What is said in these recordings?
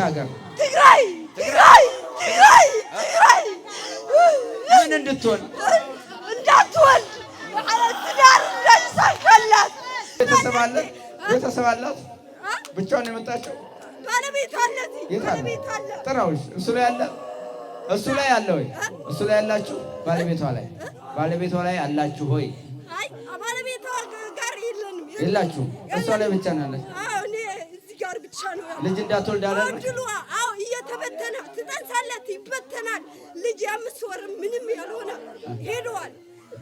ሀገር? ትግራይ ምን እንድትሆን እንዳትወልድ ትዳር እንዳይሳካላት። ቤተሰብ አላት። ብቻዋን የመጣችው ባለቤት አለት። ባለቤት አለ። ጥራውሽ እሱ ላይ አለ። እሱ ላይ አለ ወይ? እሱ ላይ ያላችሁ ባለቤቷ ላይ አላችሁ ሆይ? አይ ባለቤቷ ጋር የለንም። የላችሁ። እሷ ላይ ብቻ ነው ያለች። አዎ እኔ እዚህ ጋር ብቻ ነው ያለው። ልጅ እንዳትወልድ አደረገ። አዎ እየተበተነ ትጠንሳለት ይበተናል። ልጅ 5 ወር ምንም ያልሆነ ሄደዋል።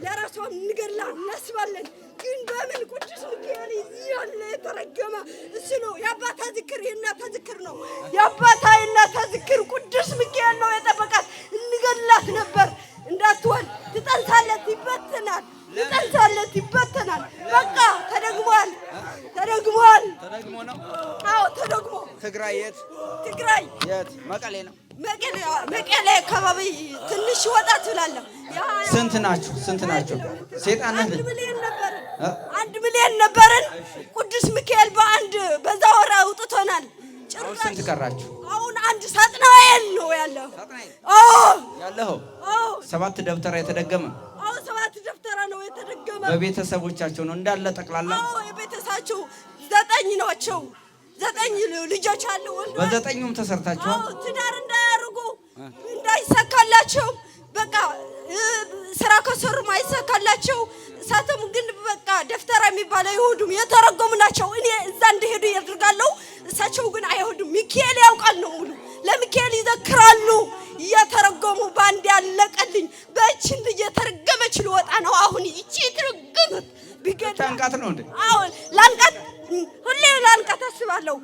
ለራሷም ንገላ እናስባለን። ግን በምን ቅዱስ ሚካኤል ያለ የተረገመ እሱ ነው። የአባታ ዝክር የእናታ ዝክር ነው። የአባታ የእናታ ዝክር ቅዱስ ሚካኤል ነው የጠበቃት። እንገላት ነበር እንዳትወልድ። ትጠንሳለት ይበተናል። በቃ ተደግሟል። ተደግሞ ነው። አዎ ተደግሞ። ትግራይ የት? ትግራይ የት? መቀሌ ነው። መቀሌ አካባቢ ትንሽ ወጣ ትላለህ። ስንት ናችሁ? ሰይጣን ነህ? 1 ሚሊዮን ነበርን። ቅዱስ ሚካኤል በዛ ወራ አውጥቶናል። አሁን ስንት ቀራችሁ? አሁን 1 ሳጥናኤል ነው ያለው። ያለው 7 ደብተራ የተደገመ። 7 ደብተራ ነው የተደገመ። በቤተሰቦቻቸው ነው እንዳለ ጠቅላላ። የቤተሰባቸው 9 ናቸው። 9 ልጆች አሉ። በ9ኙም ተሰርታችኋል። ትዳር እንዳያርጉ እንዳይሳካላቸው በቃ ስራ ከሰሩም አይሳካላቸው። ሳተም ግን በቃ ደፍተራ የሚባለው አይሁድም የተረገሙ ናቸው። እኔ እዛ እንደሄዱ ያድርጋለሁ። እሳቸው ግን አይሁድም። ሚካኤል ያውቃል ነው ሙሉ ለሚካኤል ይዘክራሉ። እየተረገሙ ባንድ ያለቀልኝ በእችን ልጅ የተረገመች ልወጣ ነው። አሁን ይቺ የተረገመት ቢገዳ ታንቃት ነው እንዴ? አዎ ላንቃት፣ ሁሌ ላንቃት አስባለሁ።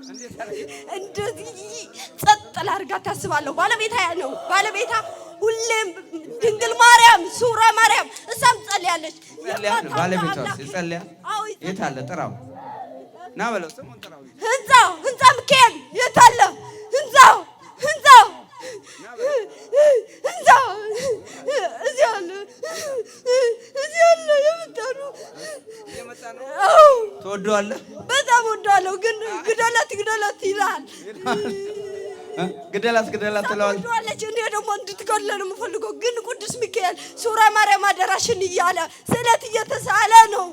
እንደዚህ ጸጥ ላርጋት አስባለሁ። ባለቤታ ነው ባለቤታ ሁሌም ድንግል ማርያም ሱራ ማርያም እሳም ጸልያለች። ባለቤቷ ይጸልያል። የት አለ? ጥራው ና በለው። ስሙን ጥራው። ህንጻ ሚካኤል የት አለ? ህንጻው እዚህ አለ። የመጣ ነው። ትወደዋለህ? በጣም ወደዋለሁ። ግን ግደላት ይላል። ግደላት ትለዋለች። እኔ ደግሞ እንድትገለል ነው የምፈልገው። ግን ቅዱስ ሚካኤል ሱራ ማርያም አደራሽን እያለ ስለት እየተሳለ ነው።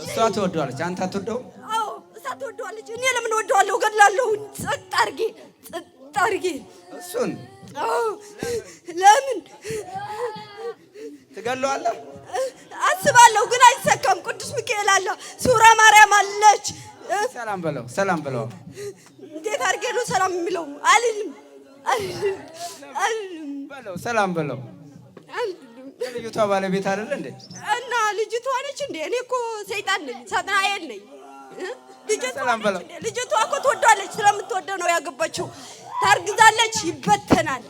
እሷ ትወደዋለች፣ አንተ አትወደውም? አዎ እሷ ትወደዋለች። እኔ ለምን ወደዋለሁ? ገድላለሁ። ጸጥ አድርጌ እሱን። አዎ ለምን ትገለዋለህ? አስባለሁ፣ ግን አይሰካም። ቅዱስ ሚካኤል አለ፣ ሱራ ማርያም አለች። ሰላም በለው። እንዴት አድርጌ ነው ሰላም የሚለው? አልልም በለው። ሰላም በለው። ልጅቷ ባለቤት አይደለ እንዴ? እና ልጅቷ ነች እንዴ? እኔ እኮ ሰይጣን ነኝ፣ ሳጥናኤል ነኝ። ልጅቷ እኮ ትወዳለች። ስለምትወደው ነው ያገባችው። ታርግዛለች፣ ይበተናል።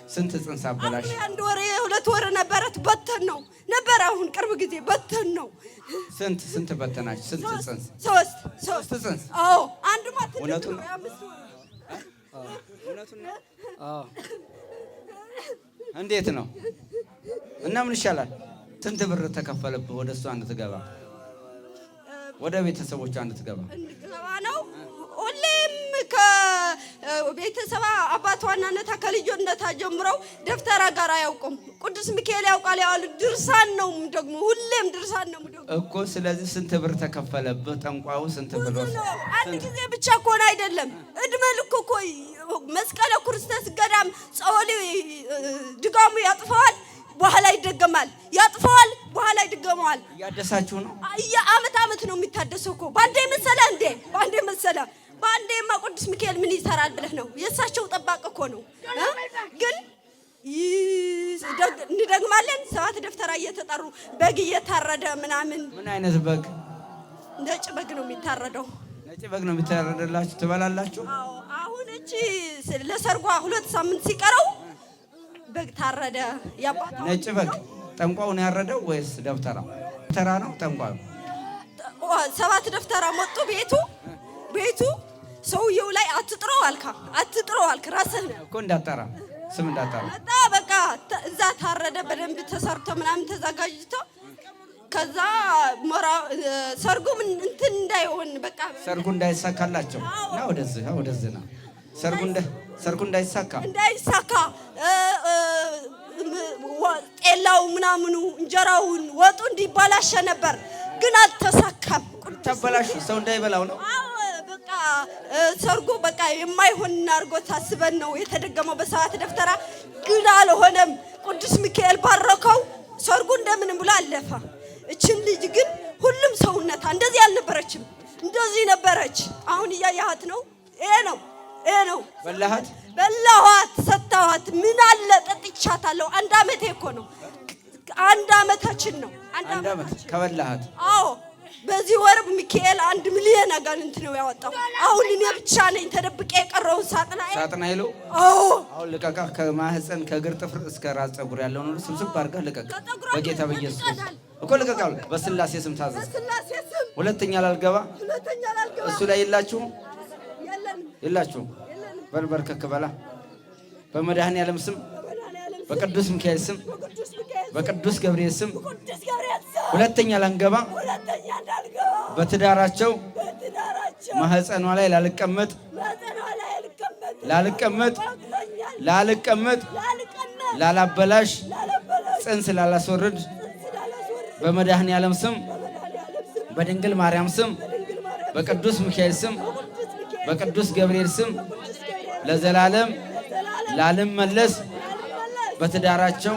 ስንት ጽንስ አበላሽ? 1 ወር 2 ወር ነበረት። በተን ነው ነበር። አሁን ቅርብ ጊዜ በተን ነው። ስንት በተናች? ስንት ጽንስ? 3 ጽንስ። አዎ አንድ ማለት ነው። እውነቱን ነው። አዎ እንዴት ነው? እና ምን ይሻላል? ስንት ብር ተከፈለብህ ወደ እሷ እንድትገባ? ወደ ቤተሰቦቿ እንድትገባ ነው። ሁሌም ከቤተሰባ አባቷና እናቷ ከልጅነቷ ጀምረው ደፍተራ ጋር አያውቁም። ቅዱስ ሚካኤል ያውቃል። ያው ድርሳን ነው ደግሞ ሁሌም ድርሳን ነው እኮ። ስለዚህ ስንት ብር ተከፈለብህ? ጠንቋዩ ስንት ብር? አንድ ጊዜ ብቻ እኮ አይደለም፣ እድሜ ልክ እኮ መስቀለ ክርስቶስ ገዳም ጸወሊ ድጋሙ ያጥፈዋል፣ በኋላ ይደገማል። በኋላ ይደገማል። ያደሳችሁ ነው። ዓመት ነው የሚታደሰው እኮ። ባንዴማ ቅዱስ ሚካኤል ምን ይሰራል ብለህ ነው? የእሳቸው ጠባቂ እኮ ነው። ግን እንደግማለን። 7 ደፍተራ እየተጠሩ በግ እየታረደ ምናምን። ምን አይነት በግ? ነጭ በግ ነው የሚታረደው። ነጭ በግ ነው የሚታረደላችሁ? ትበላላችሁ? አዎ። አሁን እቺ ለሰርጓ 2 ሳምንት ሲቀረው በግ ታረደ። ያባታ ነጭ በግ። ጠንቋው ነው ያረደው ወይስ ደብተራ? ደብተራ ነው ጠንቋው? 7 ደፍተራ መጡ ቤቱ ሰውየው ላይ አትጥረው አልክ ራስህ እኮ እንዳጠራ ስም እንዳጠራ በቃ እዛ ታረደ። በደንብ ተሰርቶ ምናምን ተዘጋጅቶ ከዛ ሰርጉም እንትን እንዳይሆን በቃ ሰርጉ እንዳይሳካላቸው እና ወደዚህ ነው ሰርጉ እንዳይሳካ ጤላው ምናምኑ እንጀራውን ወጡ እንዲባላሽ ነበር፣ ግን አልተሳካም። ተበላሽ ሰው እንዳይበላው ነው። በቃ ሰርጉ በቃ የማይሆን አድርጎ ታስበን ነው የተደገመው በሰዓት ደፍተራ፣ ግን አልሆነም። ቅዱስ ሚካኤል ባረከው። ሰርጉ እንደምንም ብሎ አለፈ። እችን ልጅ ግን ሁሉም ሰውነታ እንደዚህ አልነበረችም፣ እንደዚህ ነበረች። አሁን እያያሃት ነው። ይሄ ነው በላኋት፣ ሰጣኋት። ምን አለ ጠጥቻታለሁ። 1 ዓመቴ እኮ ነው። 1 ዓመታችን ነው። 1 ዓመት ከበላሃት። አዎ በዚህ ወር ሚካኤል 1 ሚሊዮን አጋንንት ነው ያወጣው። አሁን እኔ ብቻ ነኝ ተደብቄ የቀረው ሳጥናኤል። አዎ አሁን ልቀቃ። ከማህፀን ከእግር ጥፍር እስከ ራስ ፀጉር ያለውን ሁሉ ስብስብ አድርገህ ልቀቅ። በጌታ በኢየሱስ እኮ ልቀቃው። በስላሴ ስም ታዘዝ። ሁለተኛ ላልገባ እሱ ላይ የላችሁም። በልበርከክ በላ። በመድኃኔዓለም ስም፣ በቅዱስ ሚካኤል ስም፣ በቅዱስ ገብርኤል ስም ሁለተኛ ላንገባ። በትዳራቸው ማህፀኗ ላይ ላልቀመጥ ላላበላሽ ጽንስ ላላስወርድ በመድኃኔዓለም ስም፣ በድንግል ማርያም ስም፣ በቅዱስ ሚካኤል ስም፣ በቅዱስ ገብርኤል ስም ለዘላለም ላልመለስ በትዳራቸው፣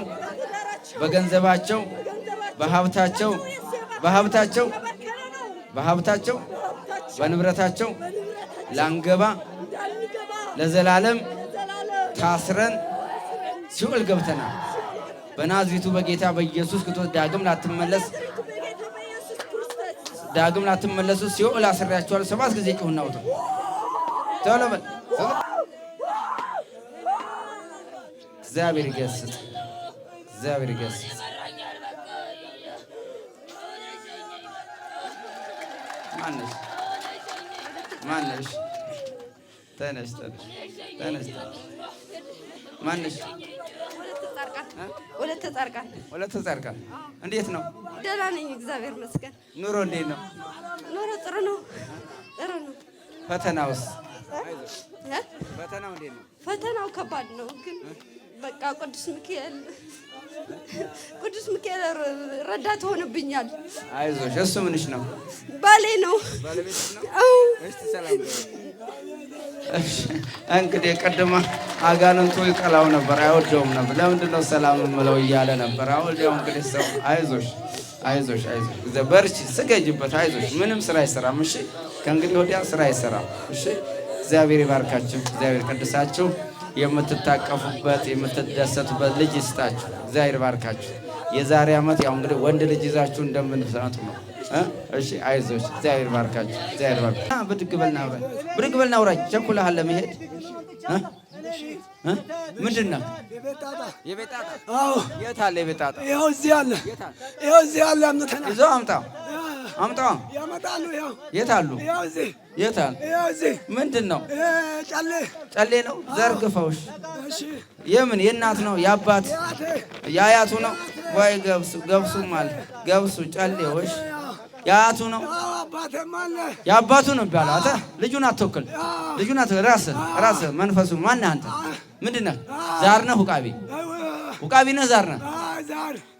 በገንዘባቸው፣ በሀብታቸው በንብረታቸው ላንገባ ለዘላለም ታስረን ሲኦል ገብተናል። በናዝሬቱ በጌታ በኢየሱስ ክርስቶስ ዳግም ላትመለሱ ሲኦል አስሬያቸዋለሁ። 7 ጊዜ ጩኹና ውጡ። ቶሎ በል። እግዚአብሔር ይገስጽ። ማነሽ? ተነሽ። ማነሽ? ወለተ ጻድቃን። እንዴት ነው? ደህና ነኝ፣ እግዚአብሔር ይመስገን። ኑሮ እንዴት ነው? ኑሮ ጥሩ ነው። ፈተናውስ? ፈተናው እንዴት ነው? ፈተናው ከባድ ነው፣ ግን በቃ ቅዱስ ሚካኤል ረዳት ሆነብኛል። አይዞሽ። እሱ ምንሽ ነው? ባሌ ነው። ባለቤትሽ ነው? እስቲ ሰላም። እንግዲህ ቅድማ አጋንንቱ ይቀላው ነበር፣ አይወደውም ነበር። ለምንድን ነው ሰላም የምለው እያለ ነበር። አሁን ያው እንግዲህ ሰው አይዞሽ በርቺ፣ ስገጅበት። አይዞሽ። ምንም ስራ አይሰራም። እሺ፣ ከእንግዲህ ወዲያ ስራ አይሰራም። እሺ፣ እግዚአብሔር ይባርካችሁ፣ እግዚአብሔር ቅዱሳችሁ፣ የምትታቀፉበት የምትደሰቱበት ልጅ ይስጣችሁ። እግዚአብሔር ይባርካችሁ። የዛሬ ዓመት ያው እንግዲህ ወንድ ልጅ ይዛችሁ እንደምትመጡ ነው። እሺ፣ አይዞሽ፣ እግዚአብሔር ይባርካችሁ፣ እግዚአብሔር ይባርካችሁ። ብድግ በልና አውራኝ። ቸኩለሃል ለመሄድ? ምንድን ነው የቤት ጣጣ? አዎ። የት አለ የቤት ጣጣ? ይኸው እዚህ አለ። ይዘው አምጣው። ያመጣሉ። የት አሉ? የት አሉ? ምንድን ነው? ጨሌ ነው። ዘርግፈውሽ። የምን የእናት ነው? የአባት የአያቱ ነው ወይ? ገብሱም አለ። ገብሱ ጨሌዎች የአያቱ ነው? የአባቱ ነው የሚባለው። አንተ ልጁን አትወክል። ራስህ መንፈሱ ማነህ አንተ? ምንድን ነህ? ዛር ነህ? ውቃቢ ነህ? ዛር ነህ?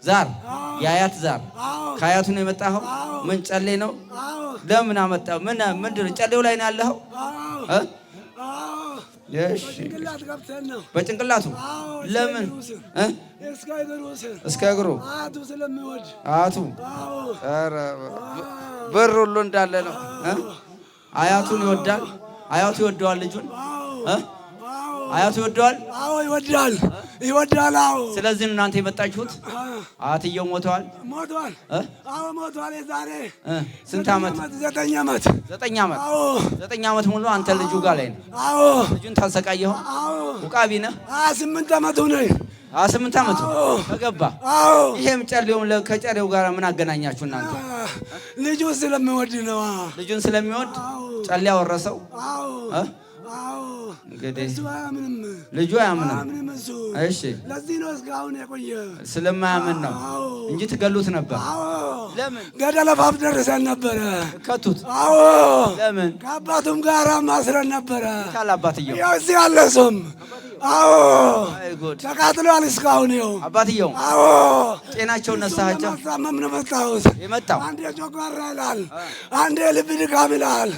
ዛር የአያት ዛር። ከአያቱ ነው የመጣኸው? ምን ጨሌ ነው? ለምን አመጣው? ምንድን ነው ጨሌው ላይ ነው ያለኸው? በጭንቅላቱ ለምን? እስከ እግሩ አያቱ ብር ሁሉ እንዳለ ነው። አያቱን ይወዳል። አያቱ ይወደዋል ልጁን። አያቱ ይወደዋል። ይወዳል። ስለዚህ እናንተ የመጣችሁት። አያትየው ሞተዋል። የዛሬ ስንት ዓመት? 9 ዓመት። 9 ዓመት ሙሉ አንተ ልጁ ጋር ላይ ነው። ልጁን ታሰቃየኸው። ውቃቢ ነህ። 28 ዓመቱ ነው። 28 ዓመቱ ከገባ። ይሄም ጨሌውም ከጨሌው ጋር ምን አገናኛችሁ እናንተ? ልጁን ስለሚወድ ነው። ልጁን ስለሚወድ ጨሌ አወረሰው። እንግዲህ እሱ አያምንም፣ ልጁ አያምንም። እሱ። እሺ ለዚህ ነው እስካሁን የቆየ። ስለማያምን ነው እንጂ ትገሉት ነበር። ለምን ገደል አፋፍ ደርሰን ነበረ። ከቱት? አዎ ለምን? ከአባቱም ጋር ማስረን ነበረ። ካለ አባትየው ያው እዚህ ያለ እሱም አዎ ተቃጥሏል እስካሁን። ይኸው አባትየው አዎ ጤናቸው ነሳቸው። ማሳመም ነው መጣሁት። የመጣው አንዴ ጨጓራ ይላል፣ አንዴ ልብ ድካም ይላል፣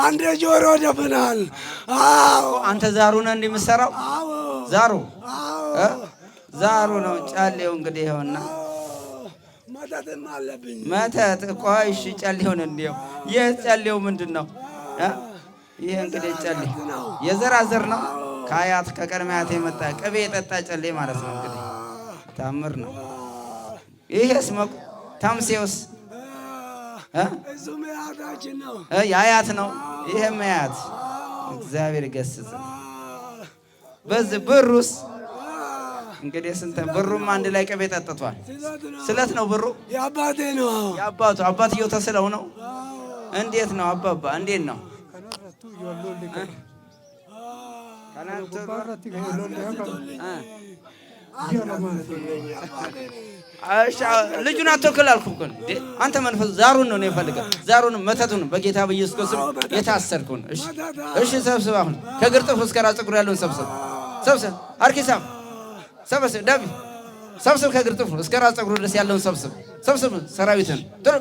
አንዴ ጆሮ ደፍናል። አዎ አንተ ዛሩ ነህ እንዲህ የምትሰራው? አዎ ዛሩ ዛሩ ነው ጫሌው። እንግዲህ ይኸውና መተትም አለብኝ። መተት ቆይ እሺ፣ ጫሌውን እንዲው ይህ ጫሌው ምንድን ነው? ይህ እንግዲህ ጫሌ የዘራዘር ነው። ከአያት ከቀድመ አያት የመጣ ቅቤ የጠጣ ጨሌ ማለት ነው። እንግዲህ ታምር ነው። ይሄስ ታምሴውስ እሱም የአያታችን ነው፣ የአያት ነው። ይሄም አያት እግዚአብሔር ይገስጽ። በዚህ ብሩስ እንግዲህ ስንት ብሩም አንድ ላይ ቅቤ ጠጥቷል። ስለት ነው ብሩ የአባቴ ነው። የአባቱ አባትየው ተስለው ነው። እንዴት ነው አባባ? እንዴት ነው? ልጁን አትወክል አልኩህ እኮ አንተ። መንፈስ ዛሩን ነው የፈልገው። ዛሩን መተቱን በጌታ በኢየሱስ ክርስቶስ የታሰርኩን። እሺ ሰብስብ። አሁን ከእግር ጥፍሩ እስከ ራስ ፀጉር ያለውን ሰብስብ። አርኪሳም ሰብስብ። ዳቢ ሰብስብ። ከእግር ጥፍሩ እስከ ራስ ፀጉር ድረስ ያለውን ሰብስብ። ሰራዊትን ቶሎ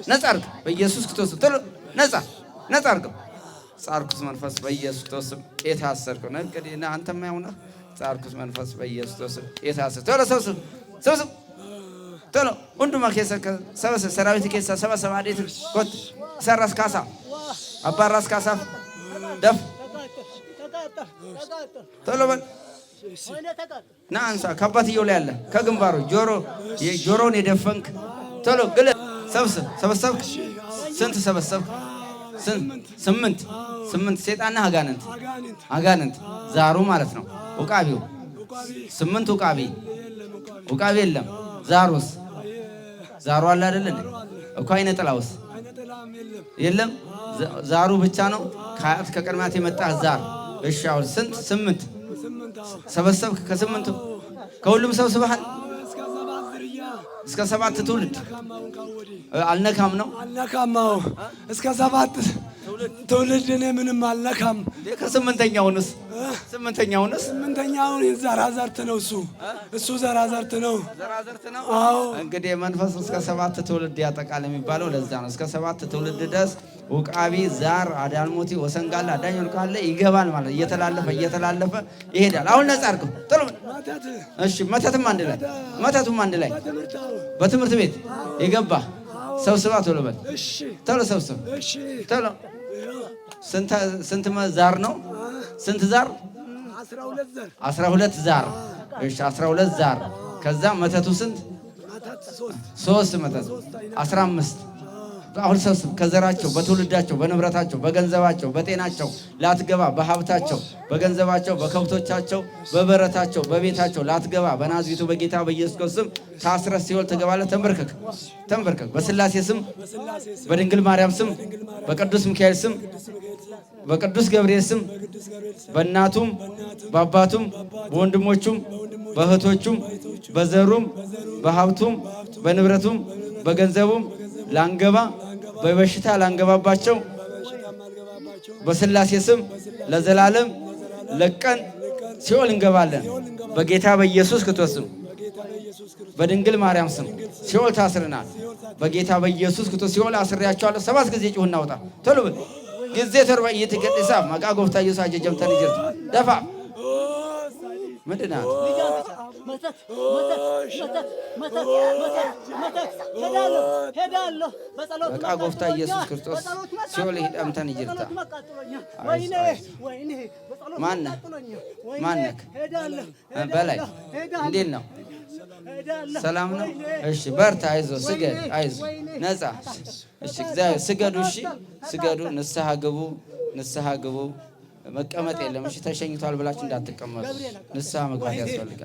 ነጻ አድርግ በኢየሱስ ክርስቶስ። ቶሎ ነጻ አድርገው። ጻርኩስ መንፈስ በኢየሱስ ክርስቶስ የታሰርኩን። እንግዲህ አንተማ ያውና ጻርኩስ መንፈስ በኢየሱስ ክርስቶስ የታሰርኩ። ቶሎ ሰብስብ ቶሎ ሁንዱማ ኬሰ ሰበሰብ። ሰራዊት ኬሰ ሰበሰብ። አዴት ኮት ሰራስ ካሳ አባራስ ካሳ ደፍ ቶሎ በል ና አንሳ። ከአባትየው ላይ ያለ ከግንባሩ ጆሮውን የደፈንክ ቶሎ ግለ ሰበሰብክ። ስንት ሰበሰብክ? ስምንት ሴጣንና አጋንንት ዛሩ ማለት ነው። ውቃቢው 8 ውቃቢ የለም። ዛሩ አለ አይደል እንዴ? እኮ አይነ ጥላውስ የለም። ዛሩ ብቻ ነው። ከአያት ከቀድማት የመጣ ዛር። እሺ አሁን ስንት? 8 ሰበሰብክ። ከ8 ከሁሉም ሰብስበሃል። እስከ 7 ትውልድ አልነካም ነው። እስከ 7 ትውልድ እኔ ምንም አልነካም። ከ8ኛውንስ? 8ኛውን ዘራዘርት ነው። እሱ ዘራዘርት ነው። አዎ እንግዲህ መንፈሱ እስከ 7 ትውልድ ያጠቃል የሚባለው ለዛ ነው። እስከ 7 ትውልድ ድረስ ውቃቢ፣ ዛር፣ አዳልሞቲ፣ ወሰንጋላ፣ አዳኞል ካለ ይገባል ማለት እየተላለፈ ይሄዳል። አሁን ነጻ አድርገው ጥሩ። እሺ መተቱም አንድ ላይ በትምህርት ቤት የገባ ሰብስባ ቶሎ በል ቶሎ ሰብስብ ቶሎ። ስንት ዛር ነው? ስንት ዛር? 12 ዛር። እሺ 12 ዛር። ከዛ መተቱ ስንት? 3 መተት 15። አሁን ሰብስብ። ከዘራቸው፣ በትውልዳቸው፣ በንብረታቸው፣ በገንዘባቸው፣ በጤናቸው ላትገባ፣ በሀብታቸው፣ በገንዘባቸው፣ በከብቶቻቸው፣ በበረታቸው፣ በቤታቸው ላትገባ በናዝሬቱ በጌታ በኢየሱስ ክርስቶስ ስም ታስረህ ሲኦል ትገባለህ። ተንበርከክ። በስላሴ ስም፣ በድንግል ማርያም ስም፣ በቅዱስ ሚካኤል ስም፣ በቅዱስ ገብርኤል ስም፣ በእናቱም በአባቱም በወንድሞቹም በእህቶቹም በዘሩም በሀብቱም በንብረቱም በገንዘቡም ላንገባ በበሽታ ላንገባባቸው በስላሴ ስም ለዘላለም ለቀን ሲኦል እንገባለን። በጌታ በኢየሱስ ክርስቶስ ስም በድንግል ማርያም ስም ሲኦል ታስረናል። በጌታ በኢየሱስ ክርስቶስ ሲኦል አስሬያቸዋለሁ። 7 ጊዜ ጩኸና ውጣ ቶሎ በል ጊዜ ተርባ እየተገደሳ ማቃ ጎፍታ ኢየሱስ ጀምተን ይጀርት ደፋ ምንድን ናት? በቃ ጎፍታ ኢየሱስ ክርስቶስ ሲኦል ሂዳምተን ይጀርታ ማነክ በላይ እንዴት ነው? ሰላም ነው? እሺ በርታ፣ አይዞ ስገድ፣ አይዞ ነጻ። እሺ እግዚአብሔር ስገዱ፣ እሺ ስገዱ፣ ንስሐ ግቡ። መቀመጥ የለም። እሺ ተሸኝቷል ብላችሁ እንዳትቀመጡ፣ ንስሐ መግባት ያስፈልጋል።